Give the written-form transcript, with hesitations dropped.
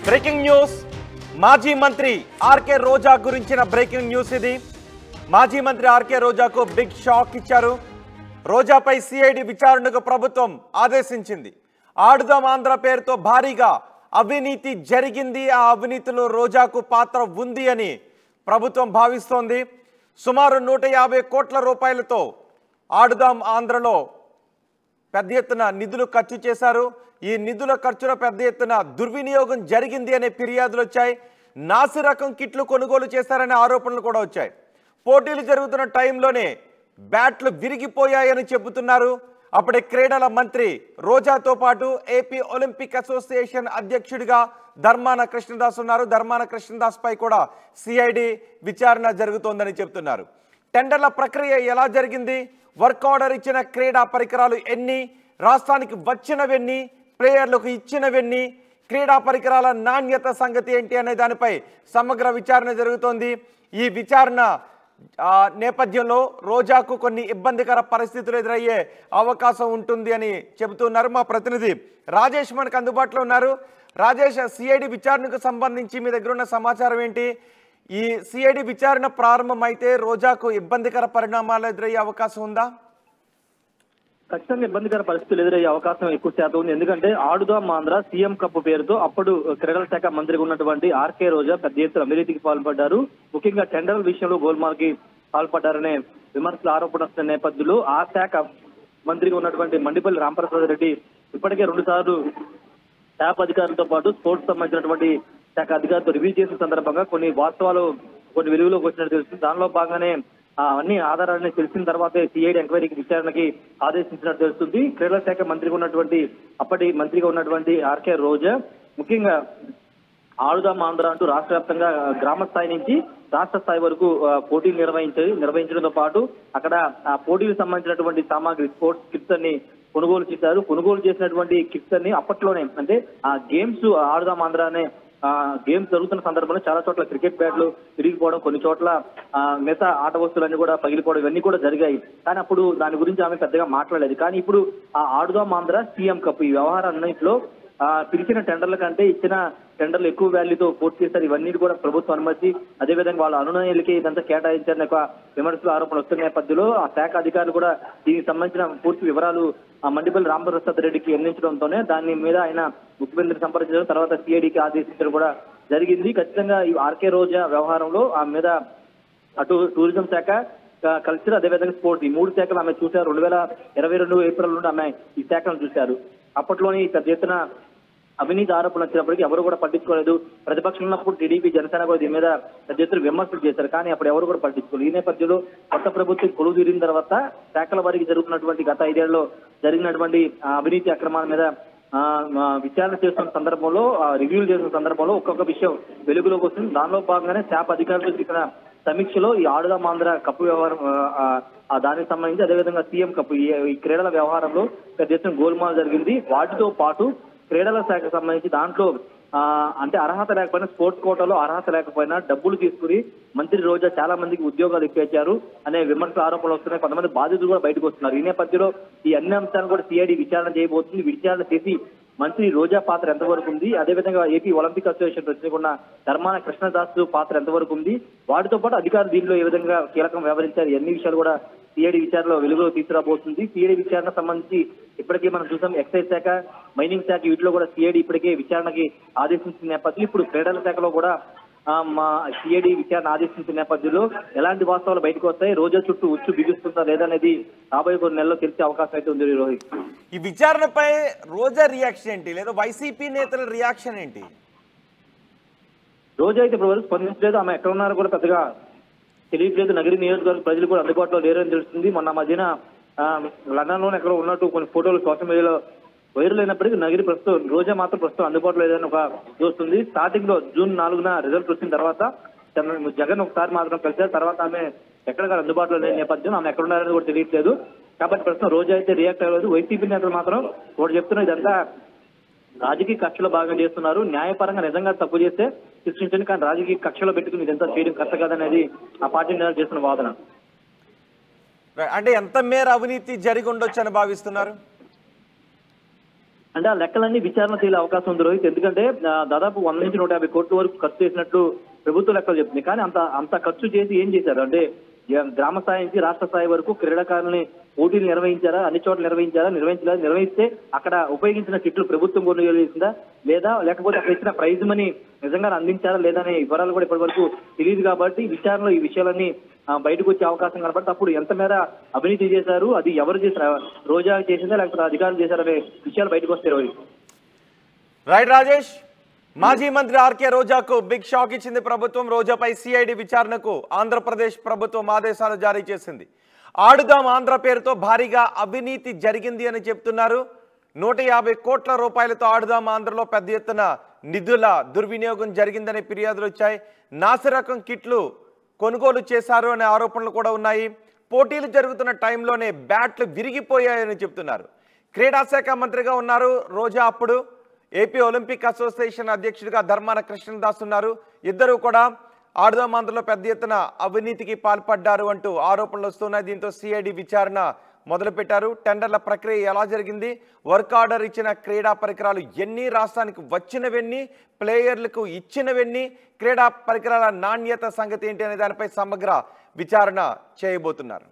Breaking news మాజీ మంత్రి RK రోజా గురించిన బ్రేకింగ్ న్యూస్ ఇది. మాజీ మంత్రి ఆర్కే రోజాకు బిగ్ షాక్ ఇచ్చారు. రోజాపై సిఐడి విచారణకు ప్రభుత్వం ఆదేశించింది. ఆడుదాం ఆంధ్ర పేరుతో భారీగా అవినీతి జరిగింది. ఆ అవినీతిలో రోజాకు పాత్ర ఉంది అని ప్రభుత్వం భావిస్తోంది. సుమారు 150 కోట్ల రూపాయలతో ఆడుదాం ఆంధ్రలో పెద్ద ఎత్తున నిధులు ఖర్చు చేశారు. ఈ నిధుల ఖర్చులో పెద్ద ఎత్తున దుర్వినియోగం జరిగింది అనే ఫిర్యాదులు వచ్చాయి. నాసి రకం కిట్లు కొనుగోలు చేశారనే ఆరోపణలు కూడా వచ్చాయి. పోటీలు జరుగుతున్న టైంలోనే బ్యాట్లు విరిగిపోయాయని చెబుతున్నారు. అప్పుడే క్రీడల మంత్రి రోజాతో పాటు ఏపీ ఒలింపిక్ అసోసియేషన్ అధ్యక్షుడిగా ధర్మాన కృష్ణదాస్ ఉన్నారు. ధర్మాన కృష్ణదాస్ పై కూడా సిఐడి విచారణ జరుగుతోందని చెబుతున్నారు. టెండర్ల ప్రక్రియ ఎలా జరిగింది, వర్క్ ఆర్డర్ ఇచ్చిన క్రీడా పరికరాలు ఎన్ని, రాష్ట్రానికి వచ్చినవెన్ని, ప్లేయర్లకు ఇచ్చినవెన్ని, క్రీడా పరికరాల నాణ్యత సంగతి ఏంటి అనే దానిపై సమగ్ర విచారణ జరుగుతోంది. ఈ విచారణ నేపథ్యంలో రోజాకు కొన్ని ఇబ్బందికర పరిస్థితులు ఎదురయ్యే అవకాశం ఉంటుంది అని చెబుతున్నారు. మా ప్రతినిధి రాజేష్ మనకు అందుబాటులో ఉన్నారు. రాజేష్, సిఐడి విచారణకు సంబంధించి మీ దగ్గర ఉన్న సమాచారం ఏంటి? ఈ సిఐడి విచారణ ప్రారంభమైతే రోజాకు ఇబ్బందికర పరిణామాలు ఎదురయ్యే అవకాశం ఉందా? ఖచ్చితంగా ఇబ్బందికర పరిస్థితులు ఎదురయ్యే అవకాశం ఎక్కువ శాతం ఉంది. ఎందుకంటే ఆడుదాం ఆంధ్ర సీఎం కప్ పేరుతో అప్పుడు క్రీడల శాఖ మంత్రిగా ఉన్నటువంటి ఆర్కే రోజా పెద్ద ఎత్తున అవినీతికి పాల్పడ్డారు. ముఖ్యంగా టెండర్ల విషయంలో గోల్మాల్కి పాల్పడ్డారనే విమర్శలు ఆరోపణ వస్తున్న నేపథ్యంలో ఆ శాఖ మంత్రిగా ఉన్నటువంటి మండిపల్లి రాంప్రసాద్ రెడ్డి ఇప్పటికే 2 సార్లు శాఖ అధికారులతో పాటు స్పోర్ట్స్ సంబంధించినటువంటి శాఖ అధికారులతో రివ్యూ చేసిన సందర్భంగా కొన్ని వాస్తవాలు కొన్ని వెలుగులోకి వచ్చినట్టు తెలుస్తుంది. దానిలో భాగంగానే అన్ని ఆధారాలని తెలిసిన తర్వాతే సిఐడి ఎంక్వైరీకి విచారణకి ఆదేశించినట్టు తెలుస్తుంది. క్రీడల శాఖ మంత్రిగా ఉన్నటువంటి అప్పటి మంత్రిగా ఉన్నటువంటి ఆర్కే రోజా ముఖ్యంగా ఆడుదాం ఆంధ్ర అంటూ రాష్ట్ర వ్యాప్తంగా గ్రామ స్థాయి నుంచి రాష్ట్ర స్థాయి వరకు పోటీలు నిర్వహించడంతో పాటు అక్కడ ఆ పోటీలకు సంబంధించినటువంటి సామాగ్రి స్పోర్ట్స్ కిట్స్ అన్ని కొనుగోలు చేశారు. కొనుగోలు చేసినటువంటి కిట్స్ అన్ని అప్పట్లోనే అంటే ఆ గేమ్స్ ఆడుదాం ఆంధ్ర అనే గేమ్స్ జరుగుతున్న సందర్భంలో చాలా చోట్ల క్రికెట్ బ్యాట్లు విరిగిపోవడం, కొన్ని చోట్ల మిగతా ఆట వస్తువులన్నీ కూడా పగిలిపోవడం ఇవన్నీ కూడా జరిగాయి. కానీ అప్పుడు దాని గురించి ఆమె పెద్దగా మాట్లాడలేదు. కానీ ఇప్పుడు ఆ ఆడుదాం ఆంధ్ర సీఎం కప్ ఈ వ్యవహారాలన్నింటిలో పిలిచిన టెండర్ల కంటే ఇచ్చిన టెండర్లు ఎక్కువ వాల్యూతో పూర్తి చేశారు. ఇవన్నీ కూడా ప్రభుత్వం అనుమతి, అదేవిధంగా వాళ్ళ అనునయులకి ఇదంతా కేటాయించారని ఒక విమర్శలు ఆరోపణలు వస్తున్న నేపథ్యంలో ఆ శాఖ అధికారులు కూడా దీనికి సంబంధించిన పూర్తి వివరాలు మండిపల్లి రాంప్రసాద్ రెడ్డికి అందించడంతోనే దాని మీద ఆయన ముఖ్యమంత్రిని సంప్రదించడం, తర్వాత సిఐడికి ఆదేశించడం కూడా జరిగింది. ఖచ్చితంగా ఈ ఆర్కే రోజా వ్యవహారంలో ఆమె మీద అటు టూరిజం శాఖ, కల్చర్, అదేవిధంగా స్పోర్ట్స్ ఈ 3 శాఖలు ఆమె చూశారు. 2022 ఏప్రిల్ నుండి ఆమె ఈ శాఖను చూశారు. అప్పట్లోని పెద్ద ఎత్తున అవినీతి ఆరోపణలు వచ్చినప్పటికీ ఎవరు కూడా పట్టించుకోలేదు. ప్రతిపక్షం ఉన్నప్పుడు టీడీపీ, జనసేన కూడా దీని మీద పెద్ద ఎత్తున విమర్శలు చేశారు. కానీ అప్పుడు ఎవరు కూడా పట్టించుకోలేదు. ఈ నేపథ్యంలో కొత్త ప్రభుత్వం కొలువు తీరిన తర్వాత శాఖల వారికి జరుగుతున్నటువంటి గత 5 ఏళ్లలో జరిగినటువంటి అవినీతి అక్రమాల మీద విచారణ చేస్తున్న సందర్భంలో, రివ్యూలు చేస్తున్న సందర్భంలో ఒక్కొక్క విషయం వెలుగులోకి వస్తుంది. దానిలో భాగంగానే శాఖ అధికారులు చేసిన సమీక్షలో ఈ ఆడుదాం ఆంధ్ర కప్పు వ్యవహారం దానికి సంబంధించి అదేవిధంగా సీఎం కప్ ఈ క్రీడల వ్యవహారంలో పెద్ద ఎత్తున గోల్మాల్ జరిగింది. వాటితో పాటు క్రీడల శాఖకు సంబంధించి దాంట్లో అంటే అర్హత లేకపోయినా, స్పోర్ట్స్ కోటాలో అర్హత లేకపోయినా డబ్బులు తీసుకుని మంత్రి రోజా చాలా మందికి ఉద్యోగాలు ఇప్పించారు అనే విమర్శల ఆరోపణలు వస్తున్నాయి. కొంతమంది బాధితులు కూడా బయటకు వస్తున్నారు. ఈ నేపథ్యంలో ఈ అన్ని అంశాలను కూడా సిఐడి విచారణ చేయబోతుంది. విచారణ చేసి మంత్రి రోజా పాత్ర ఎంతవరకు ఉంది, అదేవిధంగా ఏపీ ఒలింపిక్ అసోసియేషన్ ప్రెసిడెంట్ ఉన్న ధర్మాన కృష్ణదాస్ పాత్ర ఎంతవరకు ఉంది, వాటితో పాటు అధికారులు దీనిలో ఏ విధంగా కీలకం వ్యవహరించారు, అన్ని విషయాలు కూడా సిఐడి విచారణలో వెలుగులో తీసుకురాబోతుంది. సిఐడి విచారణ సంబంధించి ఇప్పటికే మనం చూసాం ఎక్సైజ్ శాఖ, మైనింగ్ శాఖ వీటిలో కూడా సిఐడి ఇప్పటికే విచారణకి ఆదేశించిన నేపథ్యంలో ఇప్పుడు క్రీడల శాఖలో కూడా మా సిఐడి విచారణ ఆదేశించిన నేపథ్యంలో ఎలాంటి వాస్తవాలు బయటకు వస్తాయి, రోజా చుట్టూ ఉచ్చు బిగుస్తుందా లేదనేది రాబోయే కొన్ని నెలల్లో తెలిసే అవకాశం అయితే ఉంది. రోహిత్, ఈ విచారణపై రోజా రియాక్షన్ ఏంటి, లేదా వైసీపీ నేతల రియాక్షన్ ఏంటి? రోజా అయితే ఇప్పుడు స్పందించలేదు. ఆమె ఎక్కడ ఉన్నారో కూడా పెద్దగా తెలియట్లేదు. నగరి నియోజకవర్గ ప్రజలు కూడా అందుబాటులో లేరని తెలుస్తుంది. మొన్న మధ్యన లండన్ లోనే ఎక్కడో ఉన్నట్టు కొన్ని ఫోటోలు సోషల్ మీడియాలో వైరల్ అయినప్పటికీ నగరి ప్రస్తుతం రోజా మాత్రం ప్రస్తుతం అందుబాటులో లేదని ఒక చూస్తుంది. స్టార్టింగ్ లో జూన్ 4న రిజల్ట్ వచ్చిన తర్వాత జగన్ ఒకసారి మాత్రం కలిసారు. తర్వాత ఆమె ఎక్కడ అందుబాటులో లేని నేపథ్యం ఆమె ఎక్కడ ఉన్నారని కూడా తెలియట్లేదు. కాబట్టి ప్రస్తుతం రోజా అయితే రియాక్ట్ అవ్వలేదు. వైసీపీ నేతలు మాత్రం ఒకటి చెప్తున్నారు, ఇదంతా రాజకీయ కక్షలో భాగం చేస్తున్నారు. న్యాయపరంగా నిజంగా తప్పు చేస్తే శిక్షించండి, కానీ రాజకీయ కక్షలో పెట్టుకుని ఇదంతా చేయడం కరెక్ట్ కాదనేది ఆ పార్టీ నేతలు చేస్తున్న వాదన. అంటే ఎంత మేర అవినీతి జరిగి ఉండొచ్చు అని భావిస్తున్నారు? అంటే ఆ లెక్కలన్నీ విచారణ చేయాలే అవకాశం ఉంది రోహిత్. ఎందుకంటే దాదాపు 100 నుంచి 150 కోట్ల వరకు ఖర్చు చేసినట్లు ప్రభుత్వ లెక్కలు చెప్తుంది. కానీ అంత ఖర్చు చేసి ఏం చేశారు అంటే గ్రామ స్థాయి నుంచి రాష్ట్ర స్థాయి వరకు క్రీడాకారుల్ని పోటీలు నిర్వహించారా, అన్ని చోట్ల నిర్వహించలేదు. నిర్వహిస్తే అక్కడ ఉపయోగించిన కిట్లు ప్రభుత్వం కొనుగోలు చేసిందా లేదా, లేకపోతే అక్కడ ఇచ్చిన ప్రైజ్ మనీ నిజంగా అందించారా లేదా అనే వివరాలు కూడా ఇప్పటి వరకు తెలియదు. కాబట్టి విచారణలో ఈ విషయాలన్నీ బయటకు వచ్చే అవకాశం కనబడితే అప్పుడు ఎంత మేర అవినీతి చేశారు, అది ఎవరు చేశారు, రోజా చేసిందా లేకపోతే అధికారులు చేశారనే విషయాలు బయటకు వస్తాయి రోహిత్. రైట్ రాజేష్, మాజీ మంత్రి ఆర్కే రోజాకు బిగ్ షాక్ ఇచ్చింది ప్రభుత్వం. రోజాపై సిఐడి విచారణకు ఆంధ్రప్రదేశ్ ప్రభుత్వం ఆదేశాలు జారీ చేసింది. ఆడుదాం ఆంధ్ర పేరుతో భారీగా అవినీతి జరిగింది అని చెప్తున్నారు. 150 కోట్ల రూపాయలతో ఆడుదాం ఆంధ్రలో పెద్ద ఎత్తున నిధుల దుర్వినియోగం జరిగిందనే ఫిర్యాదులు వచ్చాయి. నాసిరకం కిట్లు కొనుగోలు చేశారు అనే ఆరోపణలు కూడా ఉన్నాయి. పోటీలు జరుగుతున్న టైంలోనే బ్యాట్లు విరిగిపోయాయని చెప్తున్నారు. క్రీడా శాఖ మంత్రిగా ఉన్నారు రోజా. అప్పుడు ఏపీ ఒలింపిక్ అసోసియేషన్ అధ్యక్షుడిగా ధర్మాన కృష్ణదాస్ ఉన్నారు. ఇద్దరు కూడా ఆడుదాం ఆంధ్రలో పెద్ద ఎత్తున అవినీతికి పాల్పడ్డారు అంటూ ఆరోపణలు వస్తున్నాయి. దీంతో సిఐడి విచారణ మొదలుపెట్టారు. టెండర్ల ప్రక్రియ ఎలా జరిగింది, వర్క్ ఆర్డర్ ఇచ్చిన క్రీడా పరికరాలు ఎన్ని, రాష్ట్రానికి వచ్చినవెన్ని, ప్లేయర్లకు ఇచ్చినవెన్ని, క్రీడా పరికరాల నాణ్యత సంగతి ఏంటి అనే దానిపై సమగ్ర విచారణ చేయబోతున్నారు.